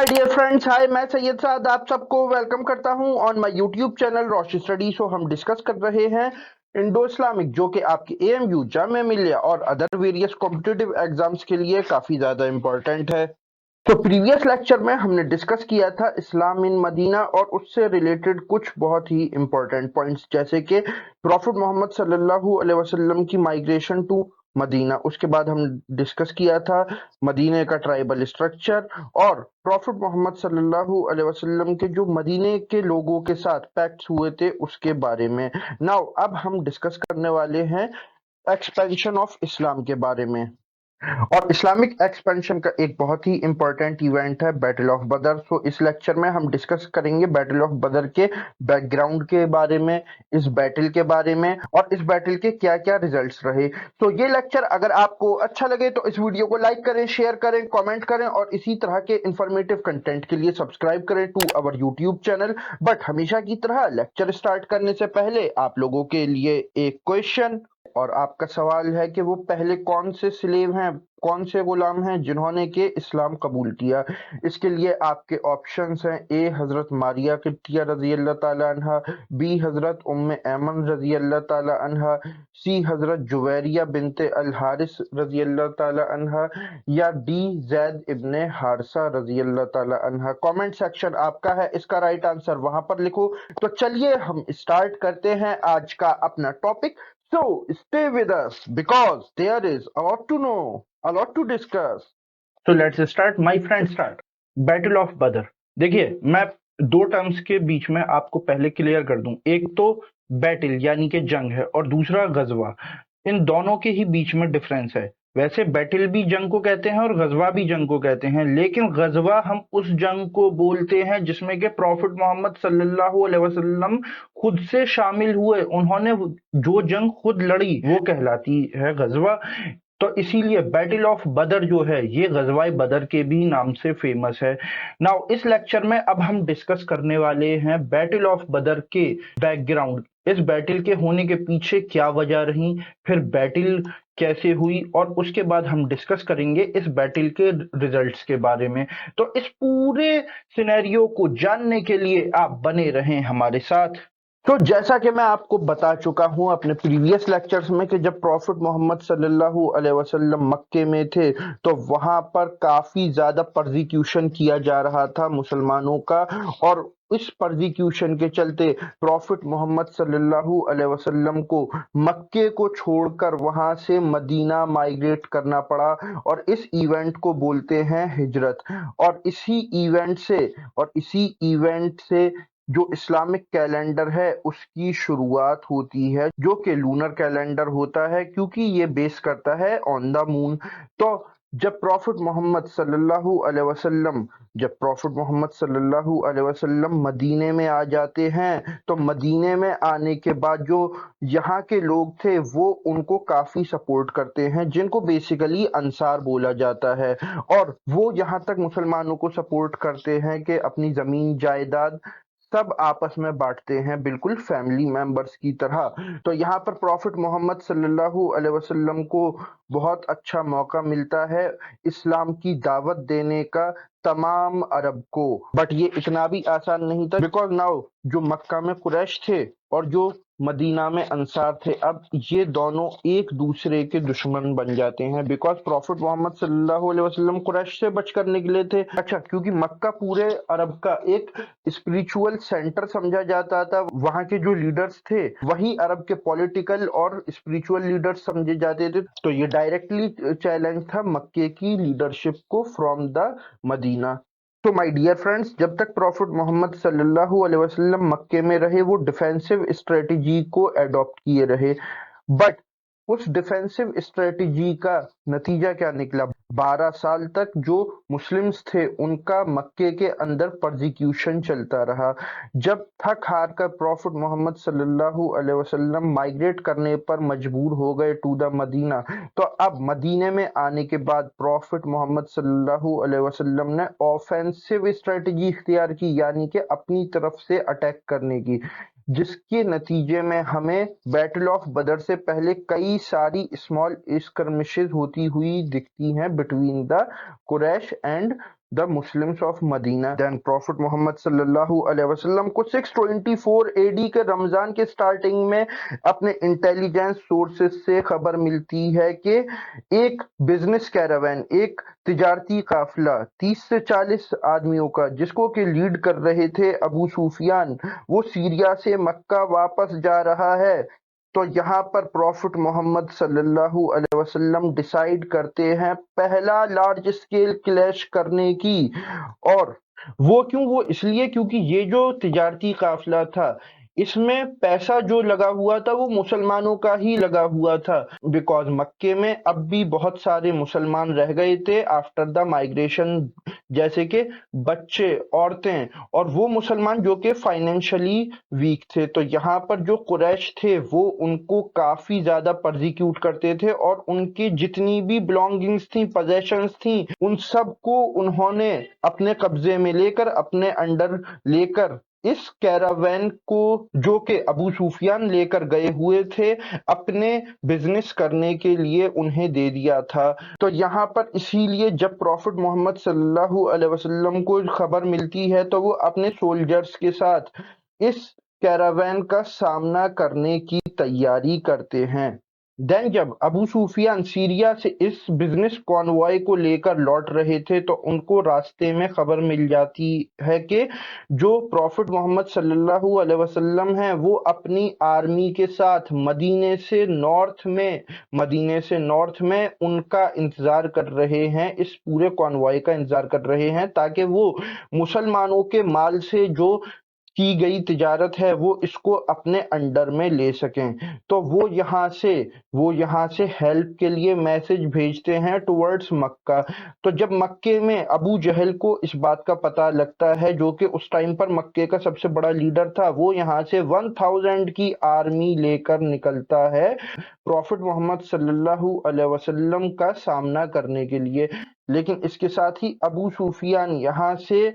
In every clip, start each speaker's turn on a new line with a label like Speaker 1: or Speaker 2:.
Speaker 1: My dear friends, हाय, मैं सैयद साद आप सबको वेलकम करता हूं on my YouTube channel Roshi study. So हम डिस्कस कर रहे हैं इंडो इस्लामिक, जो कि आपके एएमयू, जामिया मिलिया और अदर वेरियस कॉम्पिटिटिव एग्जाम्स के लिए काफी ज्यादा इंपॉर्टेंट है। तो प्रीवियस लेक्चर में हमने डिस्कस किया था इस्लाम इन मदीना और उससे रिलेटेड कुछ बहुत ही इंपॉर्टेंट पॉइंट्स, जैसे कि प्रॉफिट मोहम्मद सल्लल्लाहु अलैहि वसल्लम की माइग्रेशन टू मदीना। उसके बाद हम डिस्कस किया था मदीने का ट्राइबल स्ट्रक्चर और प्रॉफिट मोहम्मद सल्लल्लाहु अलैहि वसल्लम के जो मदीने के लोगों के साथ पैक्ट्स हुए थे उसके बारे में। नाउ अब हम डिस्कस करने वाले हैं एक्सपेंशन ऑफ इस्लाम के बारे में। और इस्लामिक एक्सपेंशन का एक बहुत ही इंपॉर्टेंट इवेंट है बैटल ऑफ बदर। सो इस लेक्चर में हम डिस्कस करेंगे बैटल ऑफ बदर के बैकग्राउंड के बारे में, इस बैटल के बारे में और इस बैटल के क्या क्या रिजल्ट्स रहे। तो ये लेक्चर अगर आपको अच्छा लगे तो इस वीडियो को लाइक करें, शेयर करें, कमेंट करें और इसी तरह के इंफॉर्मेटिव कंटेंट के लिए सब्सक्राइब करें to our YouTube channel. But हमेशा की तरह लेक्चर स्टार्ट करने से पहले आप लोगों के लिए एक क्वेश्चन, और आपका सवाल है कि वो पहले कौन से स्लेव हैं, कौन से गुलाम हैं जिन्होंने के इस्लाम कबूल किया। इसके लिए आपके ऑप्शंस हैं, ए हजरत मारिया किप्तिया रजी अल्लाह ताला अन्हा, बी हजरत उम्मे ऐमन रजी अल्लाह ताला अन्हा, सी हजरत जुवैरिया बिनते अल हारिस रजी अल्लाह ताला अन्हा, या डी जैद इब्ने हारसा रजी अल्लाह ताला अन्हा। कमेंट सेक्शन आपका है, इसका राइट आंसर वहां पर लिखो। तो चलिए हम स्टार्ट करते हैं आज का अपना topic. So stay with us because there is a lot to know, a lot to discuss. So let's start, my friend, start. Battle of बदर। देखिए, मैं दो टर्म्स के बीच में आपको पहले क्लियर कर दूं, एक तो बैटल यानी कि जंग है और दूसरा गजवा। इन दोनों के ही बीच में डिफरेंस है। वैसे बैटल भी जंग को कहते हैं और गजवा भी जंग को कहते हैं, लेकिन गजवा हम उस जंग को बोलते हैं जिसमें कि प्रॉफिट मोहम्मद सल्लल्लाहु अलैहि वसल्लम खुद से शामिल हुए, उन्होंने जो जंग खुद लड़ी वो कहलाती है गजवा। तो इसीलिए बैटल ऑफ बदर जो है ये गजवाए बदर के भी नाम से फेमस है। नाउ इस लेक्चर में अब हम डिस्कस करने वाले हैं बैटल ऑफ बदर के बैकग्राउंड, इस बैटल के होने के पीछे क्या वजह रही, फिर बैटल कैसे हुई और उसके बाद हम डिस्कस करेंगे इस बैटल के रिजल्ट्स के बारे में। तो इस पूरे सिनेरियो को जानने के लिए आप बने रहें हमारे साथ। तो जैसा कि मैं आपको बता चुका हूं अपने प्रीवियस लेक्चर्स में कि जब प्रॉफिट मोहम्मद सल्लल्लाहु अलैहि वसल्लम मक्के में थे तो वहां पर काफी ज्यादा परसिक्यूशन किया जा रहा था मुसलमानों का, और इस परसिक्यूशन के चलते प्रॉफिट मोहम्मद सल्लल्लाहु अलैहि वसल्लम को मक्के को छोड़कर वहां से मदीना माइग्रेट करना पड़ा, और इस इवेंट को बोलते हैं हिजरत। और इसी इवेंट से जो इस्लामिक कैलेंडर है उसकी शुरुआत होती है, जो कि लूनर कैलेंडर होता है, क्योंकि ये बेस करता है ऑन द मून। तो जब प्रॉफिट मोहम्मद सल्लल्लाहु अलैहि वसल्लम मदीने में आ जाते हैं, तो मदीने में आने के बाद जो यहाँ के लोग थे वो उनको काफी सपोर्ट करते हैं, जिनको बेसिकली अंसार बोला जाता है। और वो यहाँ तक मुसलमानों को सपोर्ट करते हैं कि अपनी जमीन जायदाद सब आपस में बांटते हैं, बिल्कुल फैमिली मेंबर्स की तरह। तो यहाँ पर प्रॉफिट मोहम्मद सल्लल्लाहु अलैहि वसल्लम को बहुत अच्छा मौका मिलता है इस्लाम की दावत देने का तमाम अरब को। बट ये इतना भी आसान नहीं था, बिकॉज नाउ जो मक्का में कुरैश थे और जो मदीना में अंसार थे, अब ये दोनों एक दूसरे के दुश्मन बन जाते हैं, बिकॉज प्रॉफिट मोहम्मद सल्लल्लाहु अलैहि वसल्लम कुरैश से बचकर निकले थे। अच्छा, क्योंकि मक्का पूरे अरब का एक स्पिरिचुअल सेंटर समझा जाता था, वहां के जो लीडर्स थे वही अरब के पॉलिटिकल और स्पिरिचुअल लीडर्स समझे जाते थे। तो ये डायरेक्टली चैलेंज था मक्के की लीडरशिप को फ्रॉम द मदीना। तो माय डियर फ्रेंड्स, जब तक प्रॉफिट मोहम्मद सल्लल्लाहु अलैहि वसल्लम मक्के में रहे वो डिफेंसिव स्ट्रेटजी को एडॉप्ट किए रहे। बट उस डिफेंसिव स्ट्रेटजी का नतीजा क्या निकला? 12 साल तक जो मुस्लिम्स थे उनका मक्के के अंदर परसिक्यूशन चलता रहा। जब थक हार कर प्रॉफिट मोहम्मद सल्लल्लाहु अलैहि वसल्लम माइग्रेट करने पर मजबूर हो गए टू द मदीना, तो अब मदीने में आने के बाद प्रॉफिट मोहम्मद सल्लल्लाहु अलैहि वसल्लम ने ऑफेंसिव स्ट्रेटजी इख्तियार की, यानी कि अपनी तरफ से अटैक करने की, जिसके नतीजे में हमें बैटल ऑफ बदर से पहले कई सारी स्मॉल स्कर्मिशेस होती हुई दिखती हैं between the Quraysh and the Muslims of Medina. Then Prophet Muhammad sallallahu alaihi wasallam को 624 AD के रमजान के स्टार्टिंग में अपने इंटेलिजेंस सोर्सेस से खबर मिलती है कि एक बिजनेस कैरावैन, एक तिजारती काफिला 30 से 40 आदमियों का, जिसको कि लीड कर रहे थे अबू सुफियान, वो सीरिया से मक्का वापस जा रहा है। तो यहाँ पर प्रॉफिट मोहम्मद सल्लल्लाहु अलैहि वसल्लम डिसाइड करते हैं पहला लार्ज स्केल क्लैश करने की। और वो इसलिए क्योंकि ये जो तिजारती काफिला था, इसमें पैसा जो लगा हुआ था वो मुसलमानों का ही लगा हुआ था, बिकॉज मक्के में अब भी बहुत सारे मुसलमान रह गए थे आफ्टर द माइग्रेशन, जैसे कि बच्चे, औरतें, और वो मुसलमान जो कि फाइनेंशियली वीक थे। तो यहाँ पर जो कुरैश थे वो उनको काफी ज्यादा परसिक्यूट करते थे और उनकी जितनी भी बिलोंगिंग्स थी, पोजेशंस थी, उन सब को उन्होंने अपने कब्जे में लेकर, अपने अंडर लेकर, इस कैरावैन को जो कि अबू सुफियान लेकर गए हुए थे अपने बिजनेस करने के लिए, उन्हें दे दिया था। तो यहाँ पर इसीलिए जब प्रॉफिट मोहम्मद सल्लल्लाहु अलैहि वसल्लम को खबर मिलती है तो वो अपने सोल्जर्स के साथ इस कैरावैन का सामना करने की तैयारी करते हैं। देन जब अबू सुफियान सीरिया से इस बिजनेस कॉन्वॉय को लेकर लौट रहे थे तो उनको रास्ते में खबर मिल जाती है कि जो प्रॉफिट मोहम्मद सल्लल्लाहु अलैहि वसल्लम हैं वो अपनी आर्मी के साथ मदीने से नॉर्थ में उनका इंतजार कर रहे हैं, इस पूरे कॉन्वॉय का इंतजार कर रहे हैं, ताकि वो मुसलमानों के माल से जो की गई तिजारत है वो इसको अपने अंडर में ले सकें। तो वो यहाँ से हेल्प के लिए मैसेज भेजते हैं टुवर्ड्स मक्का। तो जब मक्के में अबू जहल को इस बात का पता लगता है, जो कि उस टाइम पर मक्के का सबसे बड़ा लीडर था, वो यहाँ से 1000 की आर्मी लेकर निकलता है प्रॉफिट मोहम्मद सल्लल्लाहु अलैहि वसल्लम का सामना करने के लिए। लेकिन इसके साथ ही अबू सुफियान यहाँ से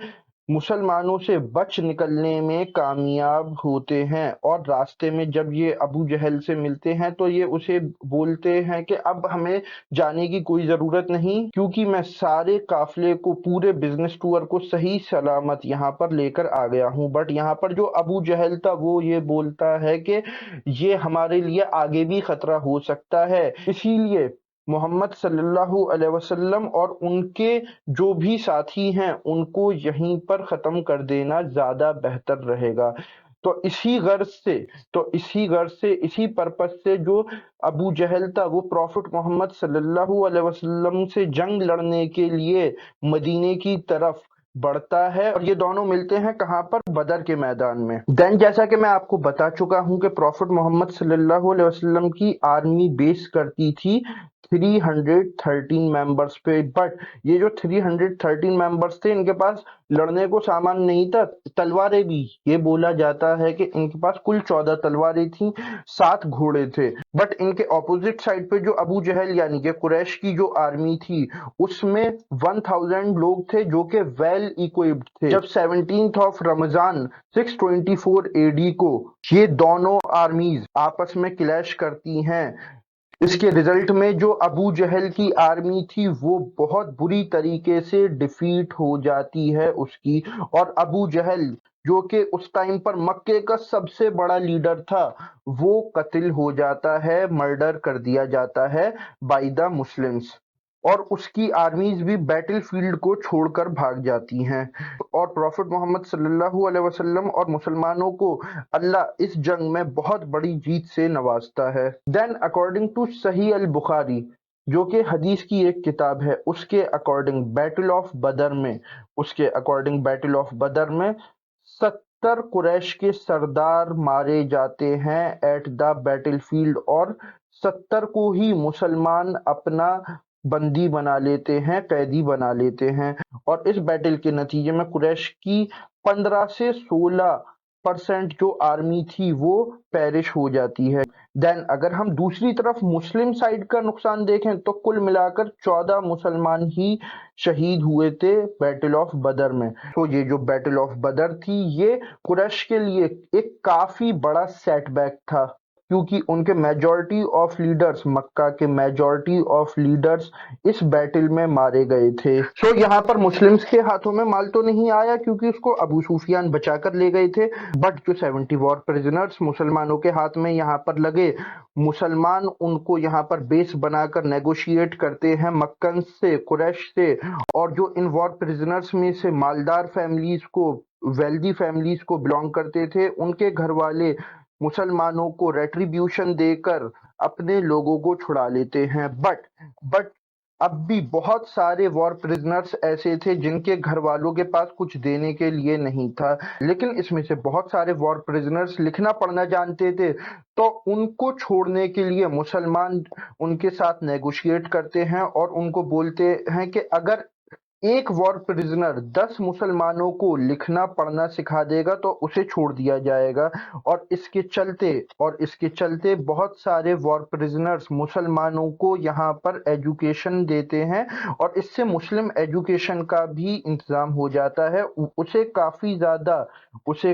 Speaker 1: मुसलमानों से बच निकलने में कामयाब होते हैं और रास्ते में जब ये अबू जहल से मिलते हैं तो ये उसे बोलते हैं कि अब हमें जाने की कोई ज़रूरत नहीं, क्योंकि मैं सारे काफिले को, पूरे बिजनेस टूर को सही सलामत यहाँ पर लेकर आ गया हूँ। बट यहाँ पर जो अबू जहल था वो ये बोलता है कि ये हमारे लिए आगे भी खतरा हो सकता है, इसीलिए मोहम्मद सल्लल्लाहु अलैहि वसल्लम और उनके जो भी साथी हैं उनको यहीं पर ख़त्म कर देना ज़्यादा बेहतर रहेगा। तो इसी गर्ज से इसी पर्पस से जो अबू जहल था वो प्रॉफिट मोहम्मद सल्लल्लाहु अलैहि वसल्लम से जंग लड़ने के लिए मदीने की तरफ बढ़ता है और ये दोनों मिलते हैं कहाँ पर? बदर के मैदान में। देन जैसा कि मैं आपको बता चुका हूँ कि प्रॉफिट मोहम्मद सल्लल्लाहु अलैहि वसल्लम की आर्मी बेस करती थी 313 मेंबर्स पे, बट ये जो 313 मेंबर्स थे इनके पास लड़ने को सामान नहीं था, तलवारें भी। ये बोला जाता है कि इनके पास कुल 14 तलवारें थीं, 7 घोड़े थे। बट इनके ऑपोजिट साइड पे जो अबू जहल यानी कि कुरैश की जो आर्मी थी उसमें 1000 लोग थे जो कि वेल इक्विप्ड थे। जब 17th ऑफ रमजान 624 AD को ये दोनों आर्मीज आपस में क्लैश करती हैं, इसके रिजल्ट में जो अबू जहल की आर्मी थी वो बहुत बुरी तरीके से डिफीट हो जाती है उसकी, और अबू जहल जो कि उस टाइम पर मक्के का सबसे बड़ा लीडर था वो कत्ल हो जाता है, मर्डर कर दिया जाता है बाय द मुस्लिम्स, और उसकी आर्मीज भी बैटल फील्ड को छोड़कर भाग जाती हैं। और प्रॉफिट मोहम्मद सल्लल्लाहु अलैहि वसल्लम और मुसलमानों को अल्लाह इस जंग में बहुत बड़ी जीत से नवाजता है। देन अकॉर्डिंग टू सही अल बुखारी, जो कि हदीस की एक किताब है, उसके अकॉर्डिंग बैटल ऑफ बदर में 70 कुरैश के सरदार मारे जाते हैं एट द बैटल फील्ड, और 70 को ही मुसलमान अपना बंदी बना लेते हैं, कैदी बना लेते हैं। और इस बैटल के नतीजे में कुरैश की 15 से 16% जो आर्मी थी वो पेरिश हो जाती है। देन अगर हम दूसरी तरफ मुस्लिम साइड का नुकसान देखें तो कुल मिलाकर 14 मुसलमान ही शहीद हुए थे बैटल ऑफ बदर में। तो ये जो बैटल ऑफ बदर थी ये कुरैश के लिए एक काफी बड़ा सेटबैक था। क्योंकि उनके मेजॉरिटी ऑफ लीडर्स, मक्का के मेजॉरिटी ऑफ लीडर्स इस बैटल में मारे गए थे। सो यहाँ पर मुस्लिम्स के हाथों में माल तो नहीं आया क्योंकि उसको अबू सुफियान बचा कर ले गए थे, बट जो 70 वॉर प्रिजनर्स मुसलमानों के हाथ में यहाँ पर लगे, मुसलमान उनको यहाँ पर बेस बनाकर नेगोशिएट करते हैं मक्कन से, कुरैश से, और जो इन वॉर प्रिजनर्स में से मालदार फैमिलीज को, वेल्दी फैमिलीज को बिलोंग करते थे, उनके घर वाले मुसलमानों को रेट्रीब्यूशन देकर अपने लोगों को छुड़ा लेते हैं। बट अब भी बहुत सारे वॉर प्रिजनर्स ऐसे थे जिनके घर वालों के पास कुछ देने के लिए नहीं था, लेकिन इसमें से बहुत सारे वॉर प्रिजनर्स लिखना पढ़ना जानते थे, तो उनको छोड़ने के लिए मुसलमान उनके साथ नेगोशिएट करते हैं और उनको बोलते हैं कि अगर एक वॉर प्रिजनर 10 मुसलमानों को लिखना पढ़ना सिखा देगा तो उसे छोड़ दिया जाएगा। और इसके चलते बहुत सारे वॉर प्रिजनर्स मुसलमानों को यहाँ पर एजुकेशन देते हैं और इससे मुस्लिम एजुकेशन का भी इंतजाम हो जाता है, उसे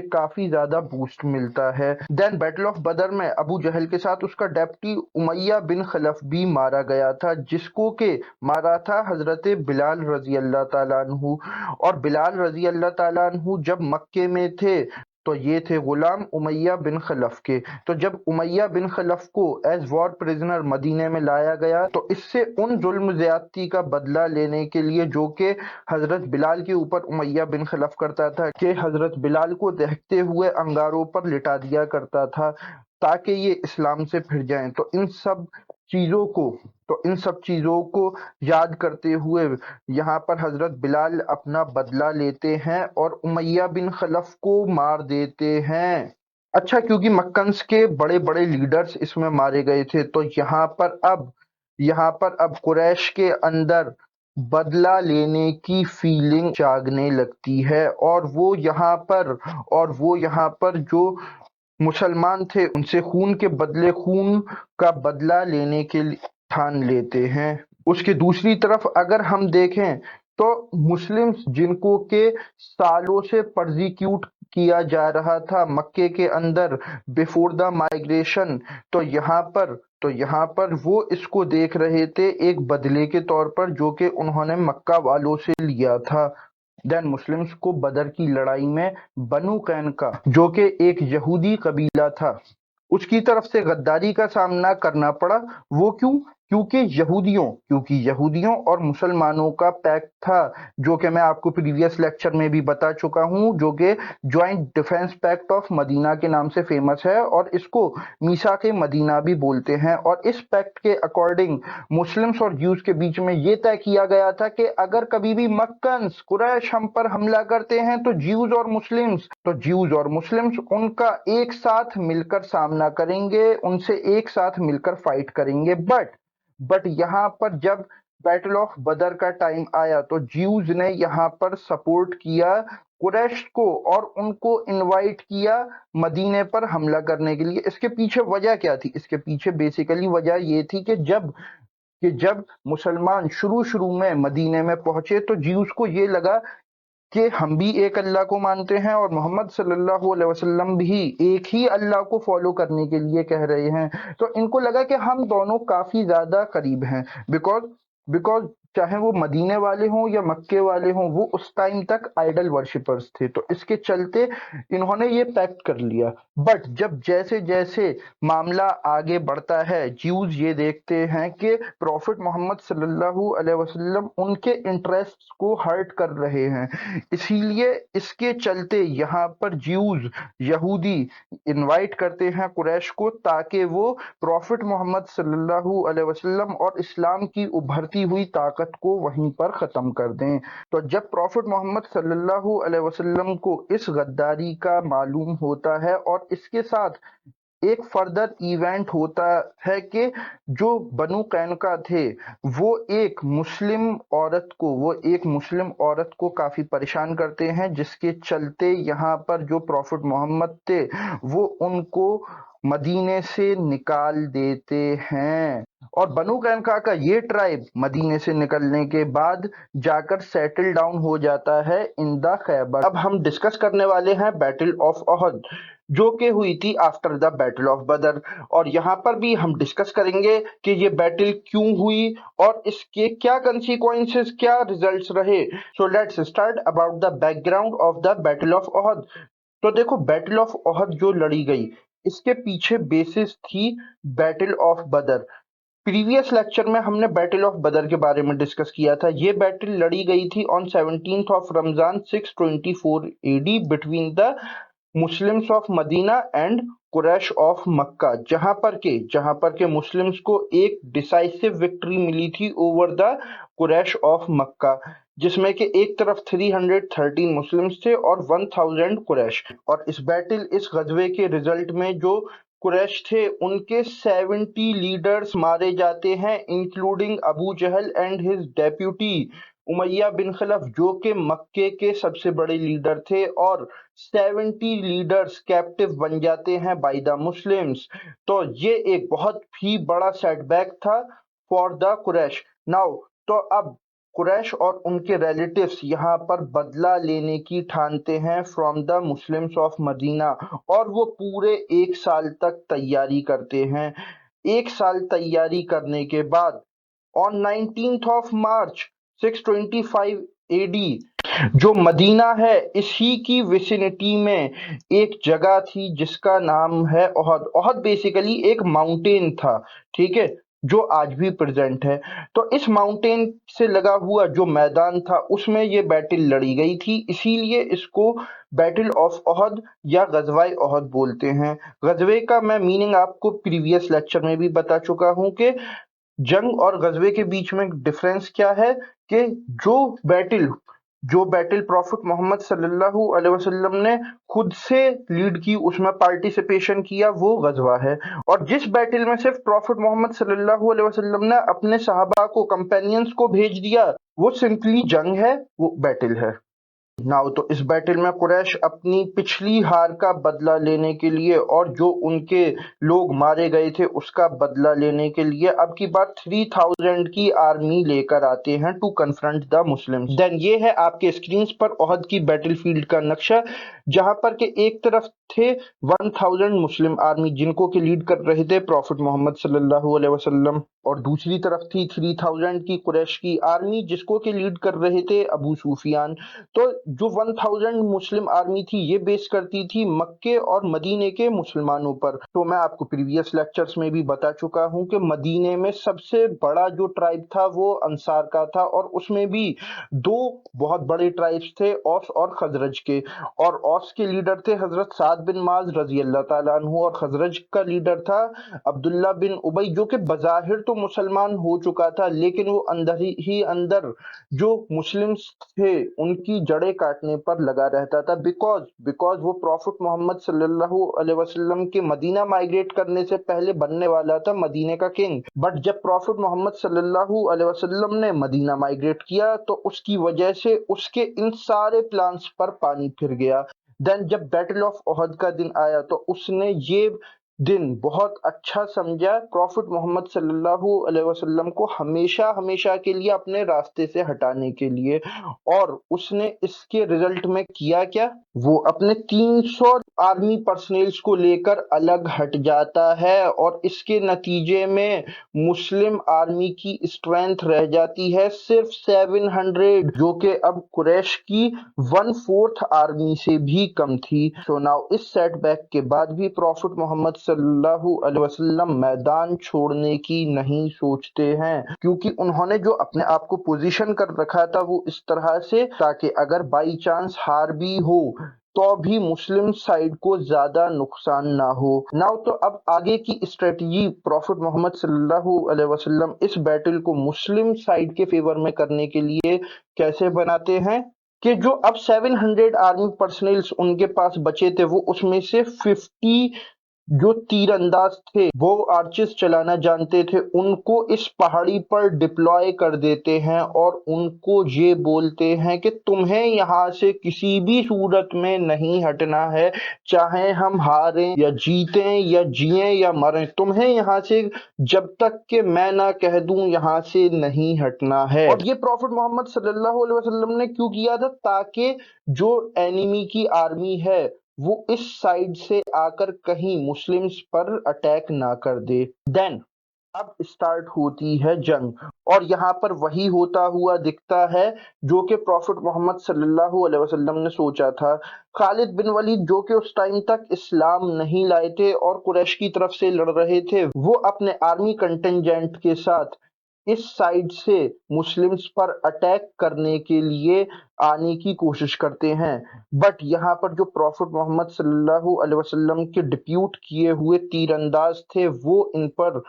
Speaker 1: काफी ज्यादा बूस्ट मिलता है। देन बैटल ऑफ बदर में अबू जहल के साथ उसका डेप्टी उमैया बिन खलफ भी मारा गया था, जिसको के मारा था हजरत बिलाल रजी अल्लाह ताला अन्हु। और बिलाल रजी अल्लाह ताला अन्हु जब मक्के में थे तो ये थे गुलाम उमैया बिन खलफ के। तो जब उमैया बिन खलफ को एज वॉर प्रिजनर मदीने में लाया गया तो इससे उन जुल्म ज्यादती का बदला लेने के लिए जो कि हजरत बिलाल के ऊपर उमैया बिन खलफ करता था, कि हजरत बिलाल को दहकते हुए अंगारों पर लिटा दिया करता था ताकि ये इस्लाम से फिर जाएं। तो इन सब चीजों को याद करते हुए यहाँ पर हजरत बिलाल अपना बदला लेते हैं और उमैया बिन खलफ को मार देते हैं। अच्छा, क्योंकि मक्कन्स के बड़े बड़े लीडर्स इसमें मारे गए थे, तो यहाँ पर अब कुरैश के अंदर बदला लेने की फीलिंग जागने लगती है और वो यहाँ पर जो मुसलमान थे उनसे खून के बदले खून का बदला लेने के लिए ठान लेते हैं। उसके दूसरी तरफ अगर हम देखें तो मुस्लिम्स जिनको के सालों से परजिक्यूट किया जा रहा था मक्के के अंदर बिफोर द माइग्रेशन, तो यहाँ पर वो इसको देख रहे थे एक बदले के तौर पर जो कि उन्होंने मक्का वालों से लिया था। देन मुस्लिम्स को बदर की लड़ाई में बनु कैनका जो कि एक यहूदी कबीला था उसकी तरफ से गद्दारी का सामना करना पड़ा। वो क्यों? क्योंकि यहूदियों और मुसलमानों का पैक्ट था, जो कि मैं आपको प्रीवियस लेक्चर में भी बता चुका हूं, जो कि joint defence pact of Medina के नाम से फेमस है और इसको मीसाक मदीना भी बोलते हैं। और इस पैक्ट के अकॉर्डिंग मुस्लिम्स और ज्यूज के बीच में ये तय किया गया था कि अगर कभी भी मक्कन्स कुरैश हम पर हमला करते हैं तो ज्यूज और मुस्लिम्स उनका एक साथ मिलकर सामना करेंगे, उनसे एक साथ मिलकर फाइट करेंगे। बट यहाँ पर जब बैटल ऑफ बदर का टाइम आया तो ज्यूज ने यहाँ पर सपोर्ट किया कुरैश को और उनको इनवाइट किया मदीने पर हमला करने के लिए। इसके पीछे वजह क्या थी? इसके पीछे बेसिकली वजह ये थी कि जब मुसलमान शुरू में मदीने में पहुंचे तो ज्यूज को ये लगा कि हम भी एक अल्लाह को मानते हैं और मोहम्मद सल्लल्लाहु अलैहि वसल्लम भी एक ही अल्लाह को फॉलो करने के लिए कह रहे हैं। तो इनको लगा कि हम दोनों काफी ज्यादा करीब हैं, बिकॉज चाहे वो मदीने वाले हों या मक्के वाले हों, वो उस टाइम तक आइडल वर्शिपर्स थे। तो इसके चलते इन्होंने ये पैक्ट कर लिया। बट जब जैसे जैसे मामला आगे बढ़ता है, ज्यूज ये देखते हैं कि प्रॉफिट मोहम्मद सल्लल्लाहु अलैहि वसल्लम उनके इंटरेस्ट्स को हर्ट कर रहे हैं, इसीलिए इसके चलते यहाँ पर ज्यूज यहूदी इनवाइट करते हैं कुरैश को ताकि वो प्रॉफिट मोहम्मद सल्लल्लाहु अलैहि वसल्लम और इस्लाम की उभरती हुई ताकत को वहीं पर खत्म कर दें। तो जब प्रॉफिट मोहम्मद सल्लल्लाहु अलैहि वसल्लम को इस गद्दारी का मालूम होता है और इसके साथ एक फर्दर इवेंट होता है कि जो बनु कैनका थे वो एक मुस्लिम औरत को काफी परेशान करते हैं, जिसके चलते यहाँ पर जो प्रॉफिट मोहम्मद थे वो उनको मदीने से निकाल देते हैं। और बनु कैनुका का ये ट्राइब मदीने से निकलने के बाद जाकर सेटल डाउन हो जाता है इन द खैबर। अब हम डिस्कस करने वाले हैं बैटल ऑफ ओहद, जो कि हुई थी आफ्टर द बैटल ऑफ बदर। और यहाँ पर भी हम डिस्कस करेंगे कि ये बैटल क्यों हुई और इसके क्या कंसिक्वेंसेस, क्या रिजल्ट्स रहे। So let's start about the background of the battle of Uhud. तो देखो, बैटल ऑफ ओहद जो लड़ी गई, इसके पीछे बेसिस थी बैटल ऑफ बदर। प्रीवियस लेक्चर में हमने बैटल ऑफ बदर के बारे में डिस्कस किया था। ये बैटल लड़ी गई थी on 17th of Ramzan 624 AD between the Muslims of Medina and Quraysh of Mecca, जहां पर के मुस्लिम्स को एक डिसाइसिव विक्ट्री मिली थी ओवर द कुरैश ऑफ मक्का, जिसमें कि एक तरफ 313 मुस्लिम्स थे और 1000 कुरैश। और इस गजवे के रिजल्ट में जो कुरैश थे उनके 70 लीडर्स मारे जाते हैं, including Abu Jahl and his deputy Umayya bin Khalaf, जो कि मक्के के सबसे बड़े लीडर थे। और 70 लीडर्स कैप्टिव बन जाते हैं बाय द मुस्लिम्स। तो ये एक बहुत ही बड़ा सेटबैक था फॉर द कुरैश। नाउ तो अब कुरैश और उनके रिलेटिव्स यहाँ पर बदला लेने की ठानते हैं from the Muslims of Medina, और वो पूरे एक साल तक तैयारी करते हैं। एक साल तैयारी करने के बाद on 19th of March 625 AD, जो मदीना है इसी की विसिनिटी में एक जगह थी जिसका नाम है ओहद। ओहद बेसिकली एक माउंटेन था, ठीक है, जो आज भी प्रेजेंट है। तो इस माउंटेन से लगा हुआ जो मैदान था उसमें ये बैटल लड़ी गई थी, इसीलिए इसको बैटल ऑफ ओहद या गजवाए ओहद बोलते हैं। गजवे का मैं मीनिंग आपको प्रीवियस लेक्चर में भी बता चुका हूं कि जंग और गजवे के बीच में डिफरेंस क्या है, कि जो बैटल प्रॉफिट मोहम्मद सल्लल्लाहु अलैहि वसल्लम ने खुद से लीड की, उसमें पार्टिसिपेशन किया, वो गजवा है। और जिस बैटल में सिर्फ प्रॉफिट मोहम्मद सल्लल्लाहु अलैहि वसल्लम ने अपने सहाबा को, कंपेनियंस को भेज दिया, वो सिंपली जंग है, वो बैटल है। नाउ तो इस बैटल में कुरैश अपनी पिछली हार का बदला लेने के लिए और जो उनके लोग मारे गए थे उसका बदला लेने के लिए अब की बार 3000 की आर्मी लेकर आते हैं to confront the Muslims. Then ये है आपके स्क्रीन पर ओहद की बैटलफील्ड का नक्शा, जहां पर के एक तरफ थे 1000 मुस्लिम आर्मी जिनको के लीड कर रहे थे प्रॉफिट मोहम्मद सल्लल्लाहु अलैहि वसल्लम, और दूसरी तरफ थी 3000 की कुरैश की आर्मी जिसको के लीड कर रहे थे अबू सुफियान। तो जो 1000 मुस्लिम आर्मी थी ये बेस करती थी मक्के और मदीने के मुसलमानों पर। तो मैं आपको प्रीवियस लेक्चर्स में भी बता चुका हूं कि मदीने में सबसे बड़ा जो ट्राइब था वो अंसार का था, और उसमें भी दो बहुत बड़े ट्राइब्स थे, औस और खजरज के। और औस के लीडर थे हजरत साद बिन माज रजी अल्लाह ताला अन्हु, और खजरज का लीडर था अब्दुल्ला बिन उबई, जो कि बजाहिर तो मुसलमान हो चुका था लेकिन वो अंदर ही अंदर जो मुस्लिम्स थे उनकी जड़ें काटने पर लगा रहता था, बिकॉज वो प्रॉफिट मोहम्मद सल्लल्लाहु अलैहि वसल्लम के मदीना माइग्रेट करने से पहले बनने वाला था मदीने का किंग। बट जब प्रॉफिट मोहम्मद सल्लल्लाहु अलैहि वसल्लम ने मदीना माइग्रेट किया तो उसकी वजह से उसके इन सारे प्लान्स पर पानी फिर गया। देन जब बैटल ऑफ ओहद का दिन आया तो उसने ये दिन बहुत अच्छा समझा प्रॉफिट मोहम्मद सल्लल्लाहु अलैहि वसल्लम को हमेशा हमेशा के लिए अपने रास्ते से हटाने के लिए। और उसने इसके रिजल्ट में किया क्या, वो अपने 300 आर्मी पर्सनेल्स को लेकर अलग हट जाता है, और इसके नतीजे में मुस्लिम आर्मी की स्ट्रेंथ रह जाती है सिर्फ 700, जो कि अब कुरैश की 1/4 आर्मी से भी कम थी। सो नाउ इस सेटबैक के बाद भी प्रॉफिट मोहम्मद सल्लल्लाहु अलैहि वसल्लम मैदान छोड़ने की नहीं सोचते हैं, क्योंकि उन्होंने जो अपने आप को पोजीशन कर रखा था वो इस तरह से, ताकि अगर बाई चांस हार भी हो तो भी मुस्लिम साइड को ज्यादा नुकसान ना हो। नाउ तो अब आगे की स्ट्रेटजी प्रॉफिट मोहम्मद सल्लल्लाहु अलैहि वसल्लम इस बैटल को मुस्लिम साइड के फेवर में करने के लिए कैसे बनाते हैं, कि जो अब 700 आर्मी पर्सनल्स उनके पास बचे थे वो उसमें से 50 जो तीर अंदाज थे वो आर्चेस चलाना जानते थे, उनको इस पहाड़ी पर डिप्लॉय कर देते हैं और उनको ये बोलते हैं कि तुम्हें यहाँ से किसी भी सूरत में नहीं हटना है, चाहे हम हारें या जीतें या जिएं या मरें, तुम्हें यहाँ से जब तक कि मैं ना कह दूं यहाँ से नहीं हटना है। और ये प्रॉफिट मोहम्मद सल्लल्लाहु अलैहि वसल्लम ने क्यों किया था? ताकि जो एनिमी की आर्मी है वो इस साइड से आकर कहीं मुस्लिम्स पर अटैक ना कर दे। देन अब स्टार्ट होती है जंग, और यहाँ पर वही होता हुआ दिखता है जो कि प्रॉफिट मोहम्मद सल्लल्लाहु अलैहि वसल्लम ने सोचा था। खालिद बिन वलीद जो कि उस टाइम तक इस्लाम नहीं लाए थे और कुरैश की तरफ से लड़ रहे थे, वो अपने आर्मी कंटिंजेंट के साथ इस साइड से मुस्लिम्स पर अटैक करने के लिए आने की कोशिश करते हैं। बट यहाँ पर जो प्रॉफिट मोहम्मद सल्लल्लाहु अलैहि वसल्लम के डिप्यूट किए हुए तीरंदाज थे वो इन पर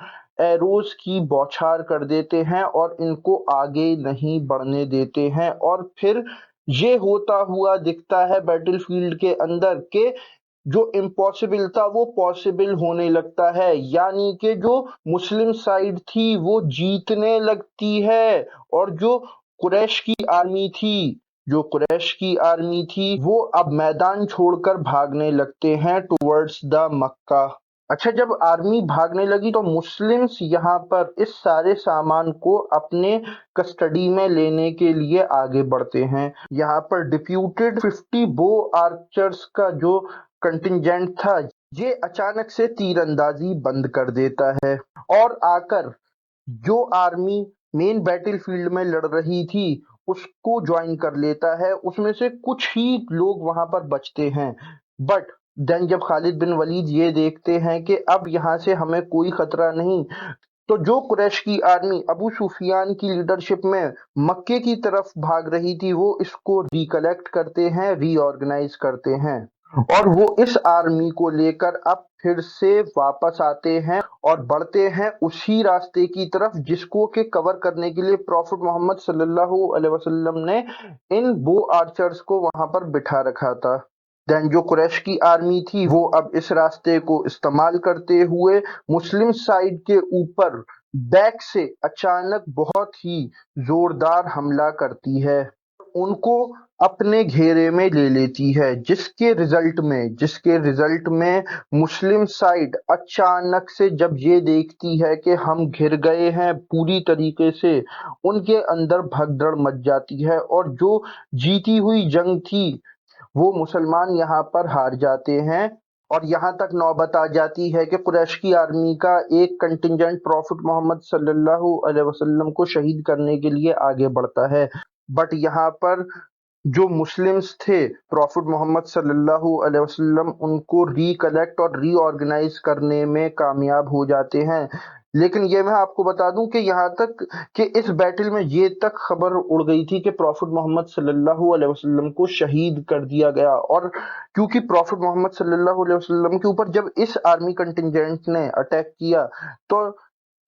Speaker 1: एरोज की बौछार कर देते हैं और इनको आगे नहीं बढ़ने देते हैं। और फिर ये होता हुआ दिखता है बैटलफील्ड के अंदर के जो इम्पॉसिबल था वो पॉसिबल होने लगता है, यानी कि जो मुस्लिम साइड थी वो जीतने लगती है और जो कुरैश की आर्मी थी वो अब मैदान छोड़कर भागने लगते हैं टुवर्ड्स द मक्का। अच्छा, जब आर्मी भागने लगी तो मुस्लिम्स यहाँ पर इस सारे सामान को अपने कस्टडी में लेने के लिए आगे बढ़ते हैं। यहाँ पर डिप्यूटेड 50 बो आर्चर्स का जो कंटिंजेंट था ये अचानक से तीरंदाजी बंद कर देता है और आकर जो आर्मी मेन बैटलफील्ड में लड़ रही थी उसको ज्वाइन कर लेता है। उसमें से कुछ ही लोग वहां पर बचते हैं। बट देन जब खालिद बिन वलीद ये देखते हैं कि अब यहाँ से हमें कोई खतरा नहीं, तो जो कुरैश की आर्मी अबू सुफियान की लीडरशिप में मक्के की तरफ भाग रही थी वो इसको रिकलेक्ट करते हैं, रीऑर्गेनाइज करते हैं और वो इस आर्मी को लेकर अब फिर से वापस आते हैं और बढ़ते हैं उसी रास्ते की तरफ जिसको के कवर करने के लिए प्रॉफिट मोहम्मद सल्लल्लाहु अलैहि वसल्लम ने इन बो आर्चर्स को वहां पर बिठा रखा था। देन जो कुरैश की आर्मी थी वो अब इस रास्ते को इस्तेमाल करते हुए मुस्लिम साइड के ऊपर बैक से अचानक बहुत ही जोरदार हमला करती है, उनको अपने घेरे में ले लेती है, जिसके रिजल्ट में मुस्लिम साइड अचानक से जब ये देखती है कि हम घिर गए हैं पूरी तरीके से, उनके अंदर भगदड़ मच जाती है और जो जीती हुई जंग थी वो मुसलमान यहाँ पर हार जाते हैं। और यहाँ तक नौबत आ जाती है कि कुरैश की आर्मी का एक कंटिंजेंट प्रॉफिट मोहम्मद सल्लल्लाहु अलैहि वसल्लम को शहीद करने के लिए आगे बढ़ता है। बट यहाँ पर जो मुस्लिम्स थे प्रॉफिट मोहम्मद सल्लल्लाहु अलैहि वसल्लम उनको रिकलेक्ट और रीऑर्गेनाइज करने में कामयाब हो जाते हैं। लेकिन ये मैं आपको बता दूं कि यहाँ तक कि इस बैटल में ये तक खबर उड़ गई थी कि प्रॉफिट मोहम्मद सल्लल्लाहु अलैहि वसल्लम को शहीद कर दिया गया। और क्योंकि प्रॉफिट मोहम्मद सल्लल्लाहु अलैहि वसल्लम के ऊपर जब इस आर्मी कंटिंजेंट ने अटैक किया तो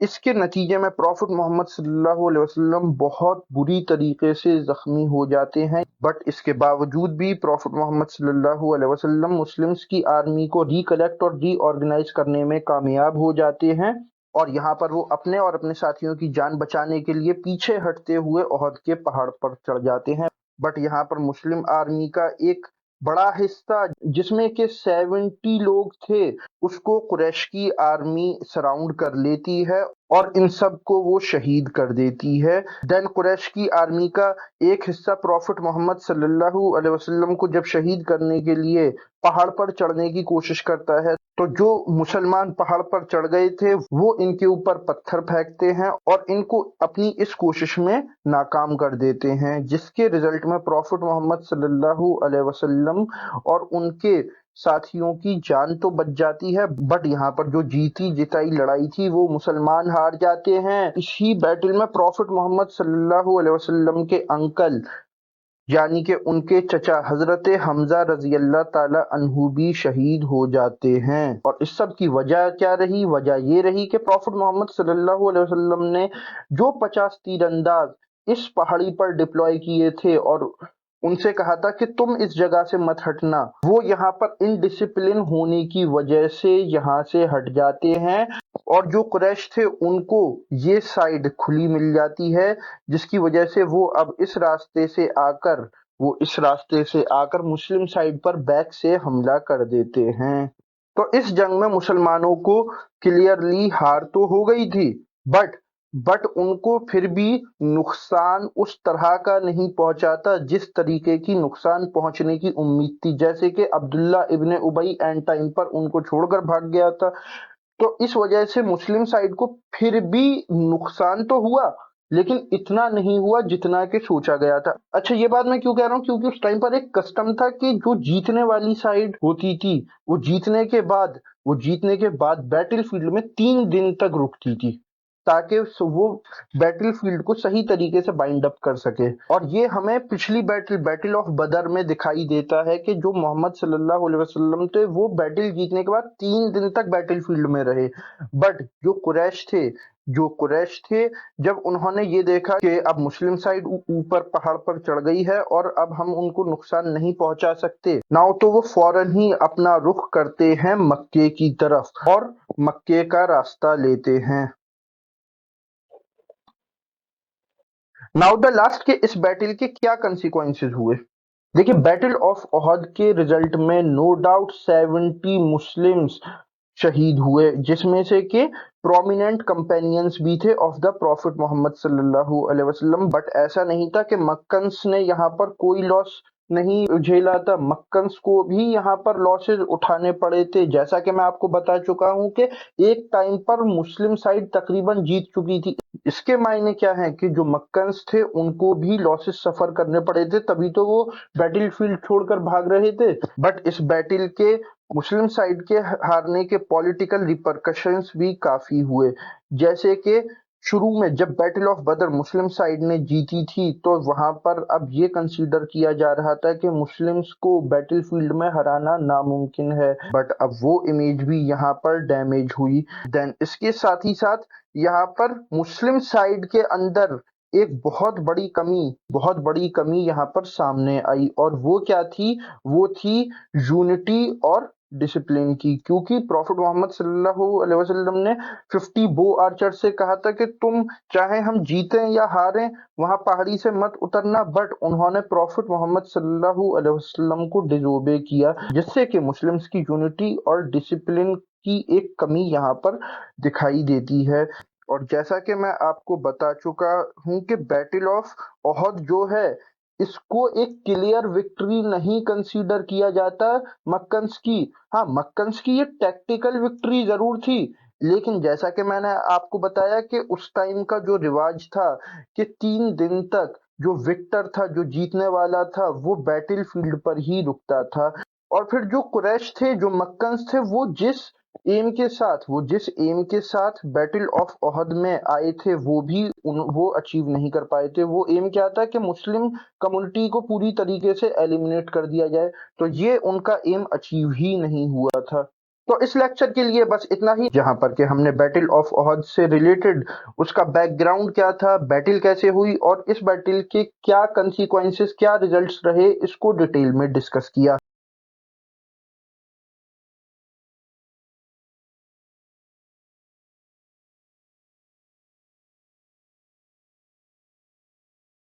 Speaker 1: इसके नतीजे में प्रॉफिट मोहम्मद सल्लल्लाहु अलैहि वसल्लम बहुत बुरी तरीके से जख्मी हो जाते हैं। बट इसके बावजूद भी प्रॉफिट मोहम्मद सल्लल्लाहु अलैहि वसल्लम मुस्लिम्स की आर्मी को रिकलेक्ट और रीऑर्गेनाइज करने में कामयाब हो जाते हैं और यहाँ पर वो अपने और अपने साथियों की जान बचाने के लिए पीछे हटते हुए ओहद के पहाड़ पर चढ़ जाते हैं। बट यहाँ पर मुस्लिम आर्मी का एक बड़ा हिस्सा जिसमें के 70 लोग थे उसको कुरैश की आर्मी सराउंड कर लेती है और इन सब को वो शहीद कर देती है। देन कुरैश की आर्मी का एक हिस्सा प्रॉफिट मोहम्मद सल्लल्लाहु अलैहि वसल्लम को जब शहीद करने के लिए पहाड़ पर चढ़ने की कोशिश करता है तो जो मुसलमान पहाड़ पर चढ़ गए थे वो इनके ऊपर पत्थर फेंकते हैं और इनको अपनी इस कोशिश में नाकाम कर देते हैं, जिसके रिजल्ट में प्रॉफिट मोहम्मद सल्लल्लाहु अलैहि वसल्लम और उनके साथियों की जान तो बच जाती है। बट यहाँ पर जो जीती जिताई लड़ाई थी वो मुसलमान हार जाते हैं। इसी बैटल में प्रॉफिट मोहम्मद सल्लल्लाहु अलैहि वसल्लम के अंकल यानी कि उनके चचा हजरत हमजा रजी अल्लाह ताला अन्हु भी शहीद हो जाते हैं। और इस सब की वजह क्या रही? वजह ये रही कि प्रॉफिट मोहम्मद सल्लल्लाहु अलैहि वसल्लम ने जो 50 तीरंदाज इस पहाड़ी पर डिप्लॉय किए थे और उनसे कहा था कि तुम इस जगह से मत हटना। वो यहाँ पर इनडिसिप्लिन होने की वजह से यहाँ से हट जाते हैं और जो कुरैश थे उनको ये साइड खुली मिल जाती है, जिसकी वजह से वो अब इस रास्ते से आकर मुस्लिम साइड पर बैक से हमला कर देते हैं। तो इस जंग में मुसलमानों को क्लियरली हार तो हो गई थी, बट उनको फिर भी नुकसान उस तरह का नहीं पहुंचा था जिस तरीके की नुकसान पहुंचने की उम्मीद थी। जैसे कि अब्दुल्ला इब्ने उबई एंड टाइम पर उनको छोड़कर भाग गया था, तो इस वजह से मुस्लिम साइड को फिर भी नुकसान तो हुआ, लेकिन इतना नहीं हुआ जितना कि सोचा गया था। अच्छा, ये बात मैं क्यों कह रहा हूँ, क्योंकि उस टाइम पर एक कस्टम था कि जो जीतने वाली साइड होती थी वो जीतने के बाद बैटलफील्ड में 3 दिन तक रुकती थी, ताकि वो बैटलफील्ड को सही तरीके से बाइंड अप कर सके। और ये हमें पिछली बैटल ऑफ बदर में दिखाई देता है कि जो मोहम्मद सल्लल्लाहु अलैहि वसल्लम थे वो बैटल जीतने के बाद 3 दिन तक बैटलफील्ड में रहे। बट जो कुरैश थे, जब उन्होंने ये देखा कि अब मुस्लिम साइड ऊपर पहाड़ पर चढ़ गई है और अब हम उनको नुकसान नहीं पहुंचा सकते नाउ, तो वो फौरन ही अपना रुख करते हैं मक्के की तरफ और मक्के का रास्ता लेते हैं। नाउ द लास्ट के इस बैटल के क्या कंसिक्वेंसेस हुए। देखिए, बैटल ऑफ ओहद के रिजल्ट में नो डाउट 70 मुस्लिम्स शहीद हुए, जिसमें से के प्रोमिनेंट कंपेनियंस भी थे ऑफ द प्रॉफिट मोहम्मद सल्लल्लाहु अलैहि वसल्लम। बट ऐसा नहीं था कि मक्कन्स ने यहाँ पर कोई लॉस नहीं झेला था, मक्कन्स को भी यहाँ पर लॉसेस उठाने पड़े थे। जैसा कि मैं आपको बता चुका हूँ कि एक टाइम पर मुस्लिम साइड तकरीबन जीत चुकी थी। इसके मायने क्या है कि जो मक्कन्स थे उनको भी लॉसेस सफर करने पड़े थे, तभी तो वो बैटलफील्ड छोड़कर भाग रहे थे। बट इस बैटल के मुस्लिम साइड के हारने के पॉलिटिकल रिपरकशंस भी काफी हुए। जैसे कि शुरू में जब बैटल ऑफ बदर मुस्लिम साइड ने जीती थी, तो वहां पर अब ये कंसीडर किया जा रहा था कि मुस्लिम्स को बैटलफील्ड में हराना नामुमकिन है। बट अब वो इमेज भी यहाँ पर डैमेज हुई। देन इसके साथ ही साथ यहाँ पर मुस्लिम साइड के अंदर एक बहुत बड़ी कमी यहाँ पर सामने आई, और वो क्या थी, वो थी यूनिटी और डिसिप्लिन की। क्योंकि प्रॉफिट मोहम्मद सल्लल्लाहु अलैहि वसल्लम ने 50 बो आर्चर से कहा था कि तुम चाहे हम जीतें या हारें वहां पहाड़ी से मत उतरना, बट उन्होंने प्रॉफिट मोहम्मद सल्लल्लाहु अलैहि वसल्लम को डिसोबे किया, जिससे कि मुस्लिम्स की यूनिटी और डिसिप्लिन की एक कमी यहाँ पर दिखाई देती है। और जैसा कि मैं आपको बता चुका हूं कि बैटल ऑफ ओहद जो है, इसको एक क्लियर विक्ट्री नहीं कंसीडर किया जाता मक्कन्स की। हाँ, मक्कन्स की ये टैक्टिकल विक्ट्री जरूर थी, लेकिन जैसा कि मैंने आपको बताया कि उस टाइम का जो रिवाज था कि 3 दिन तक जो विक्टर था, जो जीतने वाला था, वो बैटलफील्ड पर ही रुकता था। और फिर जो कुरैश थे, जो मक्कन्स थे, जिस एम के साथ बैटल ऑफ ओहद में आए थे, वो अचीव नहीं कर पाए थे। वो एम क्या था कि मुस्लिम कम्युनिटी को पूरी तरीके से एलिमिनेट कर दिया जाए, तो ये उनका एम अचीव ही नहीं हुआ था। तो इस लेक्चर के लिए बस इतना ही, जहां पर कि हमने बैटल ऑफ ओहद से रिलेटेड उसका बैकग्राउंड क्या था, बैटल कैसे हुई और इस बैटल के क्या कंसिक्वेंसेस, क्या रिजल्ट्स रहे, इसको डिटेल में डिस्कस किया।